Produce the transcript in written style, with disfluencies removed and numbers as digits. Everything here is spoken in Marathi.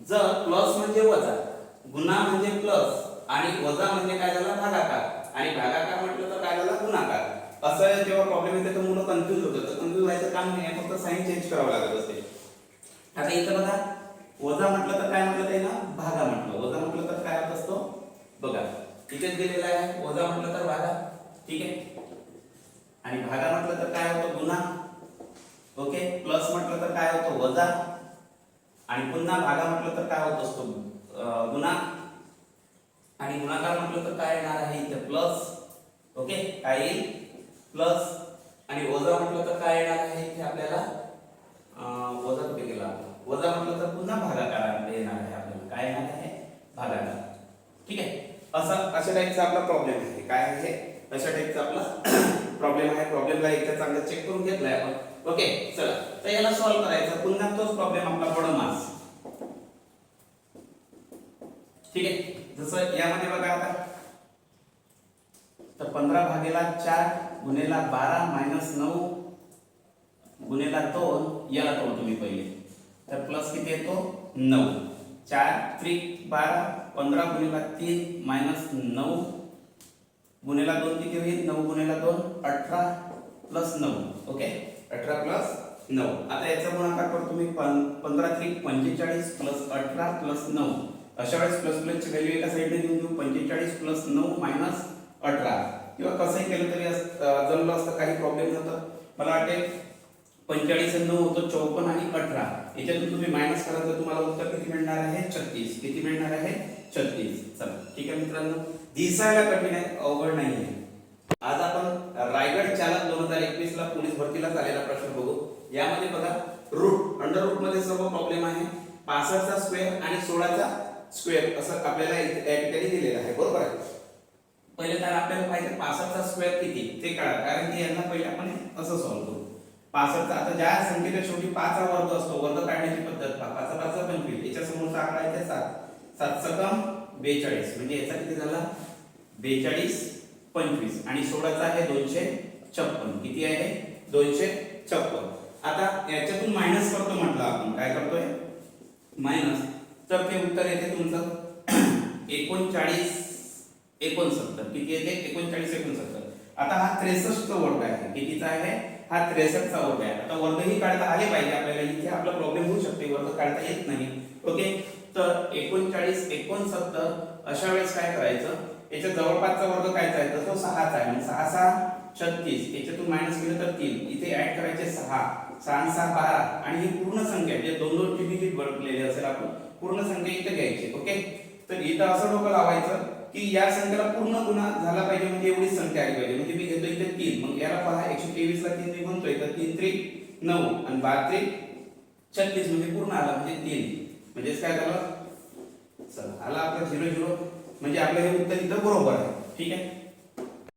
जर प्लस म्हणजे वजा, गुणा म्हणजे प्लस आणि वजा म्हणजे काय झाला भागाकार, आणि भागाकार म्हटलं तर काय झाला गुणाकार. असं जेव्हा प्रॉब्लेम येते तर मुलं कन्फ्यूज होतात. तर कन्फ्यूज व्हायचं काम नाही, फक्त साइन चेंज करावं लागत असते. आता इथं बघा वजा म्हटलं तर काय म्हटलं त्याला भागा म्हटलं, वजा म्हटलं तर काय होत असतो बघा इथेच दिलेलं आहे. वजा म्हटलं तर भागा, ठीक आहे, आणि भागा म्हटलं तर काय होतं गुणा. ओके, प्लस म्हटलं तर काय होतं वजा, आणि पुन्हा भागा म्हटलं तर काय होत असतो गुणा, आणि गुणाकार म्हटलं तर काय येणार आहे इथे प्लस. ओके, काय येईल प्लस, आणि वजा म्हटलं तर काय येणार आहे इथे आपल्याला वजा कुठे गेला, वजा म्हटलं तर पुन्हा भागाकार येणार आहे आपल्याला, काय येणार आहे भागाकार. ठीक आहे, अशा टाईपचा आपला प्रॉब्लेम आहे. काय आहे अशा टाईपचा आपला प्रॉब्लेम आहे. प्रॉब्लेमला एकदा चांगलं चेक करून घेतलाय आपण. ओके, चला तर याला सॉल्व्ह करायचा. पुन्हा तोच प्रॉब्लेम आपला बडमास. ठीक आहे, जसं यामध्ये बघा आता तर 15 भागेला 4 गुणेला 12 मायनस 9 गुणेला 2 याला तोड तुम्ही पहिले, तर प्लस किती येतो 9. 4 त्रिक 12, 15 गुणेला 3 मायनस 9 गुणेला 2 किती होईल 9 गुणेला 2 18 प्लस 9. Okay, 18 plus 9. आता याचा गुणाकार करतो तुम्ही 15 त्रिक 45 प्लस 18 प्लस 9. अशा वेळेस प्लस प्लसची व्हॅल्यू एका साइडने देऊन देऊ. 45 प्लस 9 मायनस 18, किंवा कसंही केलं तरी जमलं असतं, काही प्रॉब्लेम नव्हता. मला वाटते 45 आणि 9 होतो 54 आणि 18, याच्यातून तुम्ही मायनस कराल तर तुम्हाला उत्तर किती मिळणार आहे 36. किती मिळणार आहे 36. चला ठीक आहे मित्रांनो, दिसायला कठीण आहे, अवघड नाही आहे. आज आपण रायगड चालक 2021 ला पोलीस भरतीला झालेला प्रश्न बघू. यामध्ये बघा रूट अंडर रूट मध्ये सर्व प्रॉब्लेम आहे. 65 चा स्क्वेअर आणि 16 चा स्क्वेअर असं आपल्याला या ठिकाणी दिलेलं आहे. बरोबर आहे. पहिले तर आपल्याला पाहिजे 65 चा स्क्वेअर किती ते काढा, कारण की यांना पहिले आपण असं सॉल्व्ह करू. 65 चा, आता ज्या संख्येच्या शेवटी 5 चा वर्ग असतो, वर्ग काढण्याची पद्धत 5 5 25, याच्या समोरचा आकडा आहे 7. 7 सकम 42, म्हणजे याचा किती झाला 42 25, आणि 16 चा आहे 256. किती आहे 256. आता याच्यातून मायनस करतो म्हटलं आपण, काय करतोय मायनस, तर ते उत्तर येते तुमचं 39 69. किती येते 39 69. आता हा 63 चा वर्ग आहे. कितीचा आहे हा 63 चा वर्ग आहे. आता वर्गही काढता आले पाहिजे आपल्याला, इथे आपला प्रॉब्लेम होऊ शकते, वर्ग काढता येत नाही. ओके, तर 39 69. अशा वेळेस काय करायचं, याच्या जवळपासचा वर्ग कायचा आहे तर तो 6 चा आहे, म्हणजे 6 6 36. याच्यातून मायनस केलं तर 3, इथे ऍड करायचे 6 6 6 12, आणि ही पूर्ण संख्या म्हणजे 2 ची डिजिट बदललेली असेल, आपण पूर्ण संख्या इथे घ्यायची. ओके, तर इथं असं डोकं लावायचं की या संख्येला पूर्ण गुणा झाला पाहिजे, म्हणजे एवढीच संख्या आली पाहिजे. म्हणजे मी घेतो इथे 3, मग याला पहा 123 ला 3 मी म्हणतोय तर 3 त्रिक 9 आणि 12 त्रिक 36, म्हणजे पूर्ण आला म्हणजे 3. म्हणजेच काय झालं, चला आला आपला 0 0, म्हणजे आपलं हे उत्तर इथं बरोबर आहे. ठीक आहे.